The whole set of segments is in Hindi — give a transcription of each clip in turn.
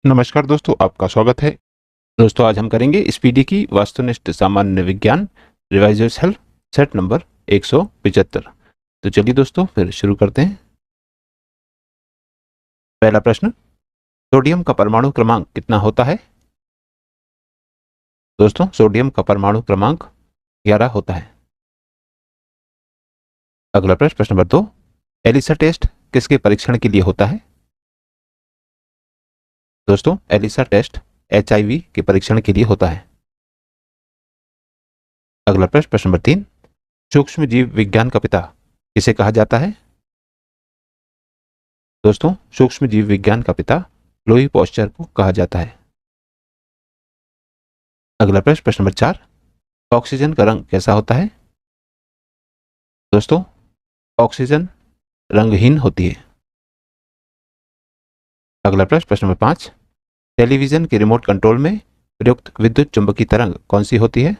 नमस्कार दोस्तों, आपका स्वागत है। दोस्तों, आज हम करेंगे स्पीडी की वस्तुनिष्ठ सामान्य विज्ञान रिवाइजर्स हेल्प सेट नंबर 175। तो चलिए दोस्तों, फिर शुरू करते हैं। पहला प्रश्न, सोडियम का परमाणु क्रमांक कितना होता है? दोस्तों, सोडियम का परमाणु क्रमांक 11 होता है। अगला प्रश्न, प्रश्न नंबर 2, एलिसा टेस्ट किसके परीक्षण के लिए होता है? दोस्तों, एलिसा टेस्ट HIV के परीक्षण के लिए होता है। अगला प्रश्न, प्रश्न नंबर 3, सूक्ष्म जीव विज्ञान का पिता किसे कहा जाता है? दोस्तों, सूक्ष्म जीव विज्ञान का पिता लुई पॉस्चर को कहा जाता है। अगला प्रश्न, प्रश्न नंबर 4, ऑक्सीजन का रंग कैसा होता है? दोस्तों, ऑक्सीजन रंगहीन होती है। अगला प्रश्न, प्रश्न नंबर 5, टेलीविजन के रिमोट कंट्रोल में प्रयुक्त विद्युत चुंबकीय तरंग कौन सी होती है?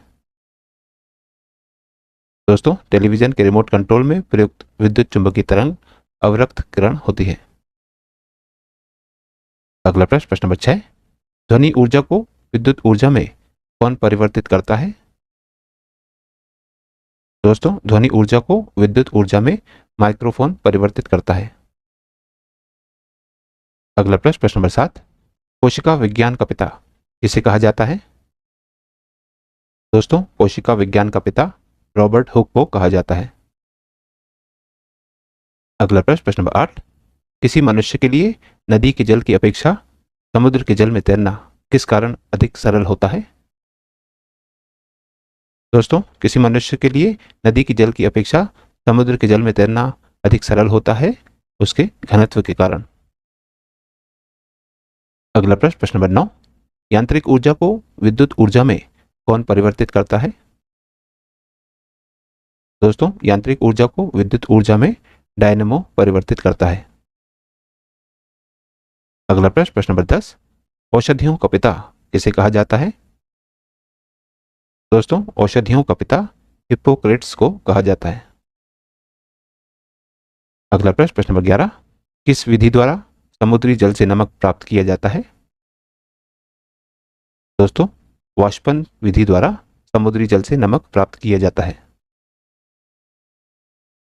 दोस्तों, टेलीविजन के रिमोट कंट्रोल में प्रयुक्त विद्युत चुंबकीय तरंग अवरक्त किरण होती है। अगला प्रश्न, प्रश्न नंबर 6, ध्वनि ऊर्जा को विद्युत ऊर्जा में कौन परिवर्तित करता है? दोस्तों, ध्वनि ऊर्जा को विद्युत ऊर्जा में माइक्रोफोन परिवर्तित करता है। अगला प्रश्न, प्रश्न नंबर 7, कोशिका विज्ञान का पिता किसे कहा जाता है? दोस्तों, कोशिका विज्ञान का पिता रॉबर्ट हुक को कहा जाता है। अगला प्रश्न, प्रश्न नंबर 8, किसी मनुष्य के लिए नदी के जल की अपेक्षा समुद्र के जल में तैरना किस कारण अधिक सरल होता है? दोस्तों, किसी मनुष्य के लिए नदी के जल की अपेक्षा समुद्र के जल में तैरना अधिक सरल होता है उसके घनत्व के कारण। अगला प्रश्न, प्रश्न नंबर 9, यांत्रिक ऊर्जा को विद्युत ऊर्जा में कौन परिवर्तित करता है? दोस्तों, यांत्रिक ऊर्जा को विद्युत ऊर्जा में डायनेमो परिवर्तित करता है। अगला प्रश्न, प्रश्न नंबर 10, औषधियों का पिता किसे कहा जाता है? दोस्तों, औषधियों का पिता हिप्पोक्रेट्स को कहा जाता है। अगला प्रश्न, प्रश्न नंबर 11, किस विधि द्वारा समुद्री जल से नमक प्राप्त किया जाता है? दोस्तों, वाष्पन विधि द्वारा समुद्री जल से नमक प्राप्त किया जाता है।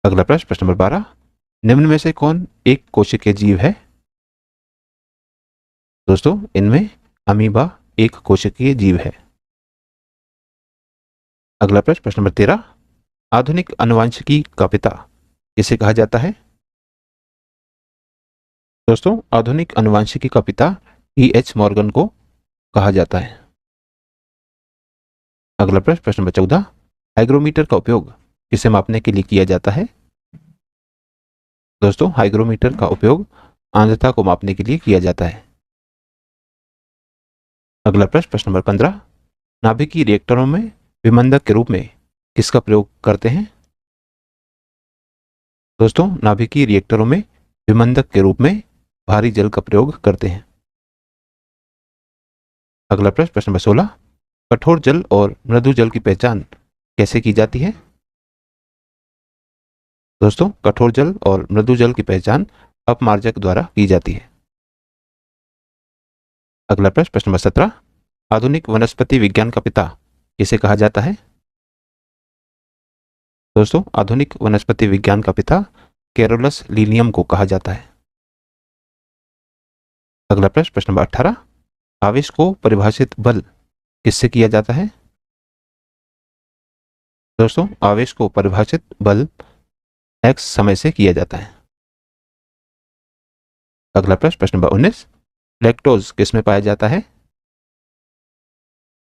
अगला प्रश्न, प्रश्न नंबर 12, निम्न में से कौन एक कोशिकीय जीव है? दोस्तों, इनमें अमीबा एक कोशिकीय जीव है। अगला प्रश्न, प्रश्न नंबर 13, आधुनिक आनुवंशिकी का पिता किसे कहा जाता है? दोस्तों, आधुनिक आनुवंशिकी का पिता E.H. मॉर्गन को कहा जाता है। अगला प्रश्न, प्रश्न नंबर 14, हाइग्रोमीटर का उपयोग किसे मापने के लिए किया जाता है? दोस्तों, हाइग्रोमीटर का उपयोग आर्द्रता को मापने के लिए किया जाता है। अगला प्रश्न, प्रश्न नंबर 15, नाभिकीय रिएक्टरों में विमंदक के रूप में किसका प्रयोग करते हैं? दोस्तों, नाभिकीय रिएक्टरों में विमंदक के रूप में भारी जल का प्रयोग करते हैं। अगला प्रश्न, प्रश्न नंबर 16, कठोर जल और मृदु जल की पहचान कैसे की जाती है? दोस्तों, कठोर जल और मृदु जल की पहचान अपमार्जक द्वारा की जाती है। अगला प्रश्न, प्रश्न नंबर 17, आधुनिक वनस्पति विज्ञान का पिता किसे कहा जाता है? दोस्तों, आधुनिक वनस्पति विज्ञान का पिता कैरोलस लीनियम को कहा जाता है। अगला प्रश्न, प्रश्न नंबर 18, आवेश को परिभाषित बल किससे किया जाता है? दोस्तों, आवेश को परिभाषित बल x समय से किया जाता है। अगला प्रश्न, प्रश्न नंबर 19, लैक्टोज किस में पाया जाता है?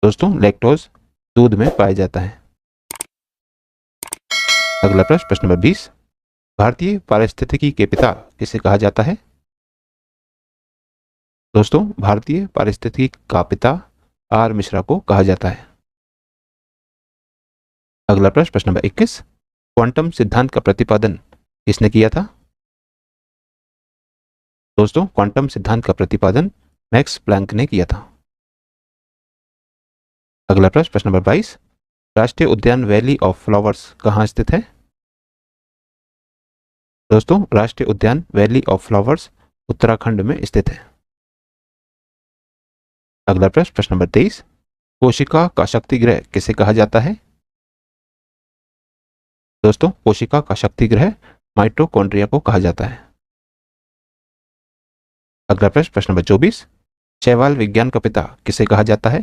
दोस्तों, लैक्टोज दूध में पाया जाता है। अगला प्रश्न, प्रश्न नंबर 20, भारतीय पारिस्थितिकी के पिता किसे कहा जाता है? दोस्तों, भारतीय पारिस्थितिकी का पिता R मिश्रा को कहा जाता है। अगला प्रश्न, प्रश्न नंबर 21, क्वांटम सिद्धांत का प्रतिपादन किसने किया था? दोस्तों, क्वांटम सिद्धांत का प्रतिपादन मैक्स प्लैंक ने किया था। अगला प्रश्न, प्रश्न नंबर 22, राष्ट्रीय उद्यान वैली ऑफ फ्लावर्स कहाँ स्थित है? दोस्तों, राष्ट्रीय उद्यान वैली ऑफ फ्लावर्स उत्तराखंड में स्थित है। अगला प्रश्न, प्रश्न नंबर 23, कोशिका का शक्ति गृह किसे कहा जाता है? दोस्तों, कोशिका का शक्ति गृह माइटोकॉन्ड्रिया को कहा जाता है। अगला प्रश्न, प्रश्न नंबर 24, शैवाल विज्ञान का पिता किसे कहा जाता है?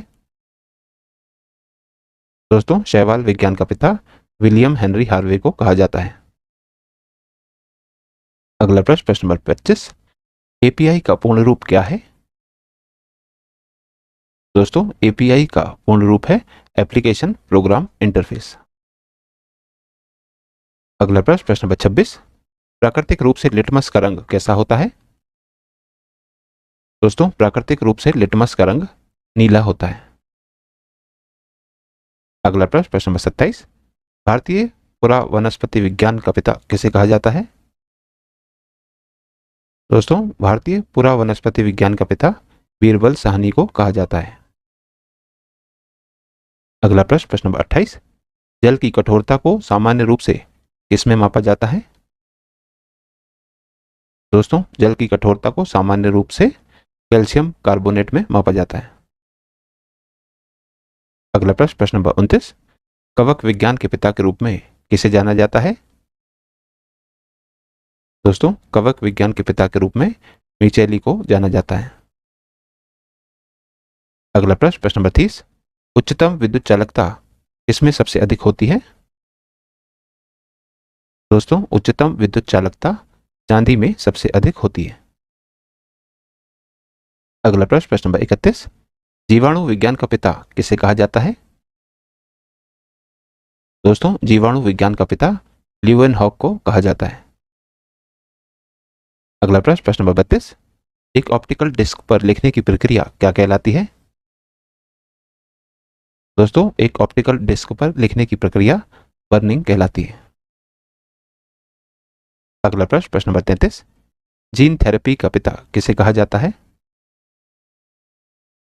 दोस्तों, शैवाल विज्ञान का पिता विलियम हेनरी हार्वे को कहा जाता है। अगला प्रश्न, प्रश्न नंबर 25, एपीआई का पूर्ण रूप क्या है? दोस्तों, एपीआई का पूर्ण रूप है एप्लीकेशन प्रोग्राम इंटरफेस। अगला प्रश्न, प्रश्न नंबर 26, प्राकृतिक रूप से लिटमस का रंग कैसा होता है? दोस्तों, प्राकृतिक रूप से लिटमस का रंग नीला होता है। अगला प्रश्न, प्रश्न नंबर 27, भारतीय पुरा वनस्पति विज्ञान का पिता किसे कहा जाता है? दोस्तों, भारतीय पुरा वनस्पति विज्ञान का पिता बीरबल साहनी को कहा जाता है। अगला प्रश्न, प्रश्न नंबर 28, जल की कठोरता को सामान्य रूप से किसमें मापा जाता है? दोस्तों, जल की कठोरता को सामान्य रूप से कैल्शियम कार्बोनेट में मापा जाता है। अगला प्रश्न, प्रश्न नंबर 29, कवक विज्ञान के पिता के रूप में किसे जाना जाता है? दोस्तों, कवक विज्ञान के पिता के रूप में मिचेली को जाना जाता है। अगला प्रश्न, प्रश्न नंबर 30, उच्चतम विद्युत चालकता किसमें सबसे अधिक होती है? दोस्तों, उच्चतम विद्युत चालकता चांदी में सबसे अधिक होती है। अगला प्रश्न, प्रश्न नंबर 31, जीवाणु विज्ञान का पिता किसे कहा जाता है? दोस्तों, जीवाणु विज्ञान का पिता ल्यूवेनहॉक को कहा जाता है। अगला प्रश्न, प्रश्न नंबर 32, एक ऑप्टिकल डिस्क पर लिखने की प्रक्रिया क्या कहलाती है? दोस्तों, एक ऑप्टिकल डिस्क पर लिखने की प्रक्रिया बर्निंग कहलाती है। अगला प्रश्न, प्रश्न नंबर 33, जीन थेरेपी का पिता किसे कहा जाता है?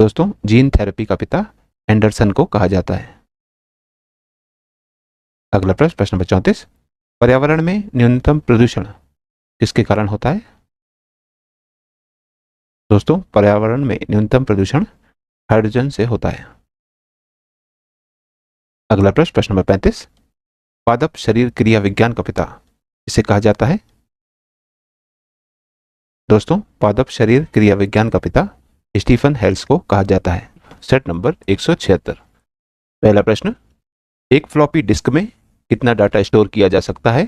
दोस्तों, जीन थेरेपी का पिता एंडरसन को कहा जाता है। अगला प्रश्न, प्रश्न नंबर 34, पर्यावरण में न्यूनतम प्रदूषण किसके कारण होता है? दोस्तों, पर्यावरण में न्यूनतम प्रदूषण हाइड्रोजन से होता है। अगला प्रश्न, प्रश्न नंबर 35, पादप शरीर क्रिया विज्ञान का पिता किसे कहा जाता है? दोस्तों, पादप शरीर क्रिया विज्ञान का पिता स्टीफन हेल्स को कहा जाता है। Set number 176। पहला प्रश्न, एक फ्लॉपी डिस्क में कितना डाटा स्टोर किया जा सकता है?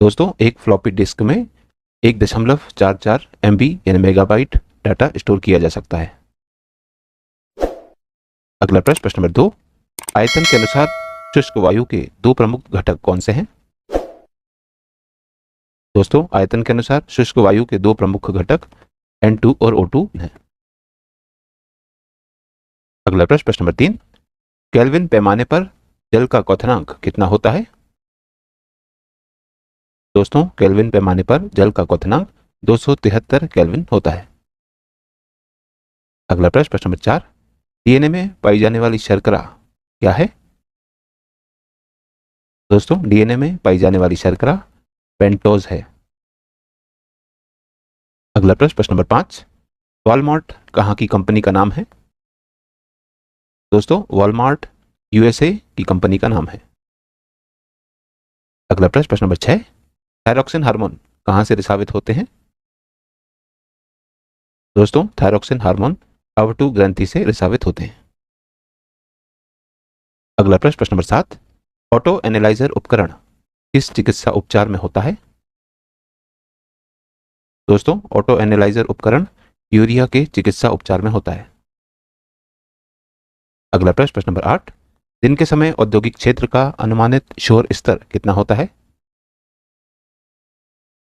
दोस्तों, एक फ्लॉपी डिस्क में 1.44 MB यानी मेगाबाइट डाटा स्टोर किया जा सकता है। अगला प्रश्न, प्रश्न नंबर 2, आयतन के अनुसार शुष्क वायु के दो प्रमुख घटक कौन से हैं? दोस्तों, आयतन के अनुसार शुष्क वायु के दो प्रमुख घटक N2 और O2 हैं। अगला प्रश्न, प्रश्न नंबर 3, केल्विन पैमाने पर जल का क्वथनांक कितना होता है? दोस्तों, केल्विन पैमाने पर जल का क्वथनांक 273 केल्विन होता है। अगला प्रश्न, प्रश्न नंबर 4, डीएनए में पाई जाने वाली शर्करा क्या है? दोस्तों, डीएनए में पाई जाने वाली शर्करा पेंटोज है। अगला प्रश्न, प्रश्न नंबर 5, वॉलमार्ट कहाँ की कंपनी का नाम है? दोस्तों, वॉलमार्ट यूएसए की कंपनी का नाम है। अगला प्रश्न, प्रश्न नंबर 6, थायरॉक्सिन हार्मोन कहाँ से रिसावित होते हैं? दोस्तों, थायरॉक्सिन हार्मोन अवटु ग्रंथि से रिसावित होते हैं। अगला प्रश्न, प्रश्न नंबर 7, ऑटो एनालाइजर उपकरण किस चिकित्सा उपचार में होता है? दोस्तों, ऑटो एनालाइजर उपकरण यूरिया के चिकित्सा उपचार में होता है। अगला प्रश्न, प्रश्न नंबर 8, दिन के समय औद्योगिक क्षेत्र का अनुमानित शोर स्तर कितना होता है?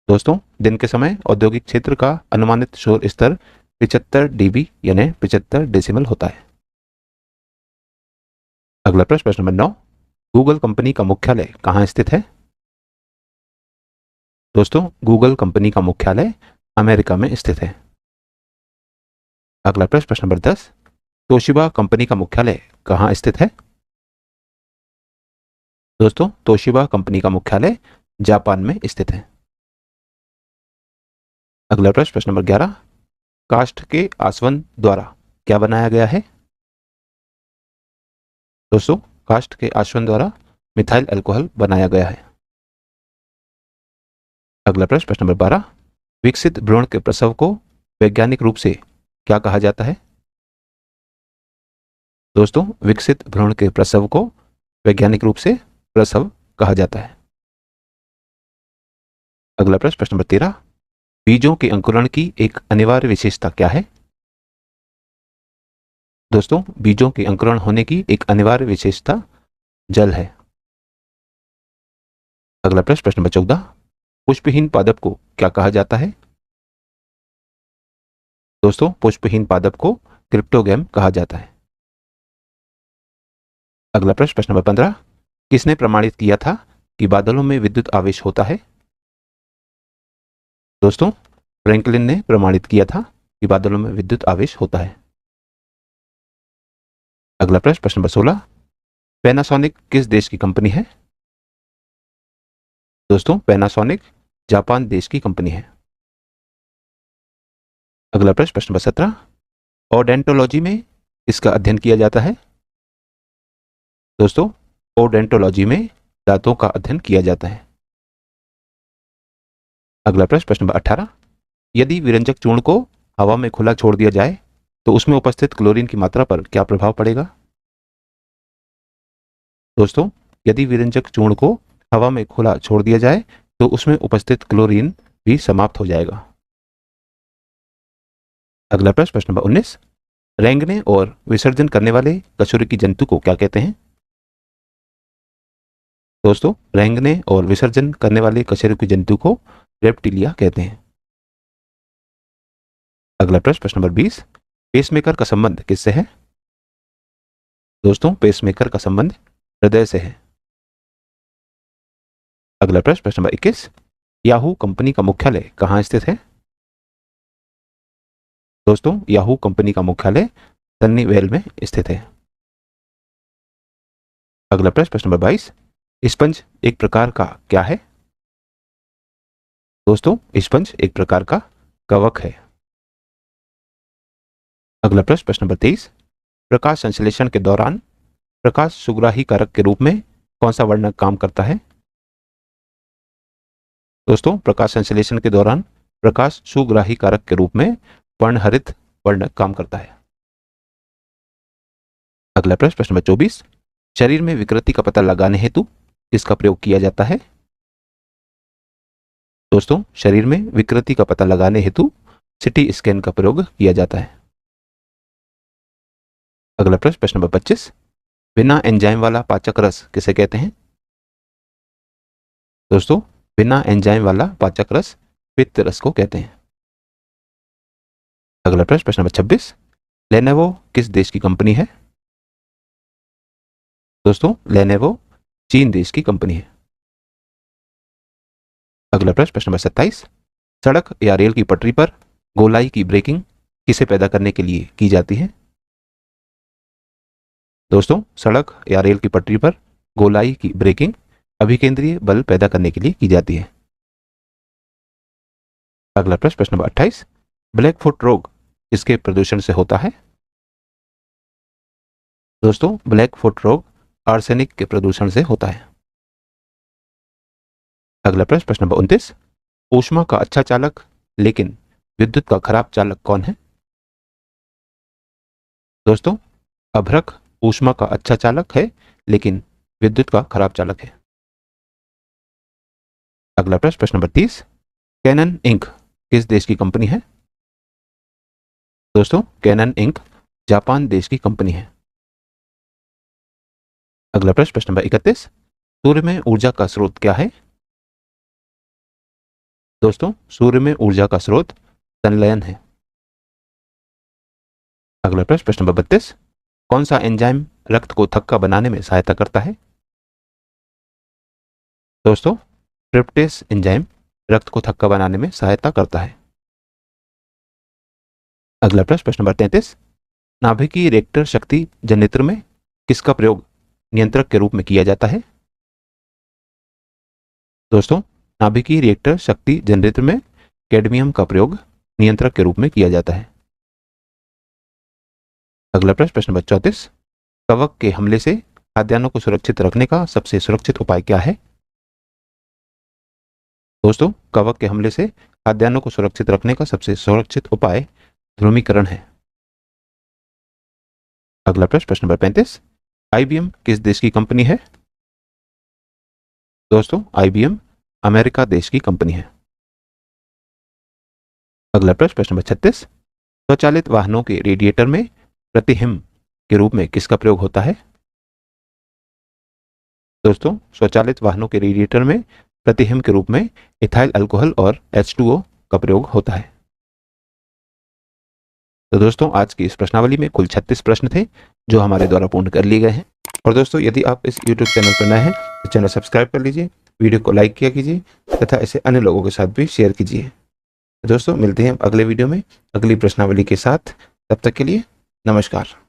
दोस्तों, दिन के समय औद्योगिक क्षेत्र का अनुमानित शोर स्तर 75 dB यानी 75 डेसिबल होता है। अगला प्रश्न, प्रश्न नंबर 9, गूगल कंपनी का मुख्यालय कहाँ स्थित है? दोस्तों, गूगल कंपनी का मुख्यालय अमेरिका में स्थित है। अगला प्रश्न, प्रश्न नंबर 10, तोशिबा कंपनी का मुख्यालय कहाँ स्थित है? दोस्तों, तोशिबा कंपनी का मुख्यालय जापान में स्थित है। अगला प्रश्न, प्रश्न नंबर 11, काष्ठ के आसवन द्वारा क्या बनाया गया है? दोस्तों, काष्ठ के आसवन द्वारा मिथाइल अल्कोहल बनाया गया है। अगला प्रश्न, प्रश्न नंबर 12, विकसित भ्रूण के प्रसव को वैज्ञानिक रूप से क्या कहा जाता है? दोस्तों, विकसित भ्रूण के प्रसव को वैज्ञानिक रूप से प्रसव कहा जाता है। अगला प्रश्न, प्रश्न नंबर 13, बीजों के अंकुरण की एक अनिवार्य विशेषता क्या है? दोस्तों, बीजों के अंकुरण होने की एक अनिवार्य विशेषता जल है। अगला प्रश्न, प्रश्न नंबर 14, पुष्पहीन पादप को क्या कहा जाता है? दोस्तों, पुष्पहीन पादप को क्रिप्टोगैम कहा जाता है। अगला प्रश्न, प्रश्न नंबर 15, किसने प्रमाणित किया था कि बादलों में विद्युत आवेश होता है? दोस्तों, फ्रैंकलिन ने प्रमाणित किया था कि बादलों में विद्युत आवेश होता है। अगला प्रश्न, प्रश्न नंबर 16, पैनासोनिक किस देश की कंपनी है? दोस्तों, पैनासोनिक जापान देश की कंपनी है। अगला प्रश्न, प्रश्न नंबर 17, ओडेंटोलॉजी में इसका अध्ययन किया जाता है? दोस्तों, ओडेंटोलॉजी में दांतों का अध्ययन किया जाता है। अगला प्रश्न, प्रश्न नंबर 18, यदि विरंजक चूर्ण को हवा में खुला छोड़ दिया जाए तो उसमें उपस्थित क्लोरीन की मात्रा पर क्या प्रभाव पड़ेगा? दोस्तों, यदि विरंजक चूर्ण को हवा में खुला छोड़ दिया जाए तो उसमें उपस्थित क्लोरीन भी समाप्त हो जाएगा। अगला प्रश्न, प्रश्न नंबर 19, रेंगने और विसर्जन करने वाले कशेरुकी जंतु को क्या कहते हैं? दोस्तों, रेंगने और विसर्जन करने वाले कशेरुकी जंतु को रेप्टिलिया कहते हैं। अगला प्रश्न, प्रश्न नंबर 20, पेसमेकर का संबंध किससे है? दोस्तों, पेसमेकर का संबंध हृदय से है। अगला प्रश्न, प्रश्न नंबर 21, याहू कंपनी का मुख्यालय कहाँ स्थित है? दोस्तों, याहू कंपनी का मुख्यालय सन्नीवेल में स्थित है। अगला प्रश्न, प्रश्न नंबर 22, स्पंज एक प्रकार का क्या है? दोस्तों, स्पंज एक प्रकार का कवक है। अगला प्रश्न, प्रश्न नंबर 23, प्रकाश संश्लेषण के दौरान प्रकाश सुग्राही कारक के रूप में कौन सा वर्णक काम करता है? दोस्तों, प्रकाश संश्लेषण के दौरान प्रकाश सुग्राही कारक के रूप में वर्णहरित वर्णक काम करता है। अगला प्रश्न, प्रश्न नंबर 24, शरीर में विकृति का पता लगाने हेतु किसका प्रयोग किया जाता है? दोस्तों, शरीर में विकृति का पता लगाने हेतु सिटी स्कैन का प्रयोग किया जाता है। अगला प्रश्न, प्रश्न नंबर 25, बिना एंजाइम वाला पाचक रस किसे कहते हैं? दोस्तों, बिना एंजाइम वाला पाचक रस पित्त रस को कहते हैं। अगला प्रश्न, प्रश्न नंबर 26, लेनोवो किस देश की कंपनी है? दोस्तों, लेनोवो चीन देश की कंपनी है। अगला प्रश्न, प्रश्न नंबर 27, सड़क या रेल की पटरी पर गोलाई की ब्रेकिंग किसे पैदा करने के लिए की जाती है? दोस्तों, सड़क या रेल की पटरी पर गोलाई की ब्रेकिंग अभिकेंद्रीय बल पैदा करने के लिए की जाती है। अगला प्रश्न, प्रश्न नंबर 28, ब्लैक फुट रोग किसके प्रदूषण से होता है? दोस्तों, ब्लैक फुट रोग आर्सेनिक के प्रदूषण से होता है। अगला प्रश्न, प्रश्न नंबर 29, ऊष्मा का अच्छा चालक लेकिन विद्युत का खराब चालक कौन है? दोस्तों, अभ्रक ऊष्मा का अच्छा चालक है लेकिन विद्युत का खराब चालक है। अगला प्रश्न, प्रश्न नंबर 30, कैनन इंक किस देश की कंपनी है? दोस्तों, कैनन इंक जापान देश की कंपनी है। अगला प्रश्न, प्रश्न नंबर 31, सूर्य में ऊर्जा का स्रोत क्या है? दोस्तों, सूर्य में ऊर्जा का स्रोत संलयन है। अगला प्रश्न, प्रश्न नंबर 32, कौन सा एंजाइम रक्त को थक्का बनाने में सहायता करता है? दोस्तों, ट्रिप्टेस एंजाइम रक्त को थक्का बनाने में सहायता करता है। अगला प्रश्न, प्रश्न नंबर 33, नाभिकीय रिएक्टर शक्ति जनरेटर में किसका प्रयोग नियंत्रक के रूप में किया जाता है? दोस्तों, नाभिकीय रिएक्टर शक्ति जनरेटर में कैडमियम का प्रयोग नियंत्रक के रूप में किया जाता है। अगला प्रश्न, प्रश्न नंबर 34, कवक के हमले से खाद्यान्नों को सुरक्षित रखने का सबसे सुरक्षित उपाय क्या है? दोस्तों, कवक के हमले से खाद्यान्नों को सुरक्षित रखने का सबसे सुरक्षित उपाय ध्रुवीकरण है। अगला प्रश्न, प्रश्न नंबर 35, IBM किस देश की कंपनी है? दोस्तों, IBM अमेरिका देश की कंपनी है। अगला प्रश्न, प्रश्न नंबर 36, स्वचालित वाहनों के रेडिएटर में प्रतिहिम के रूप में किसका प्रयोग होता है? दोस्तों, स्वचालित वाहनों के रेडिएटर में प्रतिहिम के रूप में इथाइल अल्कोहल और H2O का प्रयोग होता है। तो दोस्तों, आज की इस प्रश्नावली में कुल 36 प्रश्न थे जो हमारे द्वारा पूर्ण कर लिए गए हैं। और दोस्तों, यदि आप इस YouTube चैनल पर नए हैं तो चैनल सब्सक्राइब कर लीजिए, वीडियो को लाइक किया कीजिए तथा ऐसे अन्य लोगों के साथ भी शेयर कीजिए। दोस्तों, मिलते हैं अगले वीडियो में अगली प्रश्नावली के साथ। तब तक के लिए नमस्कार।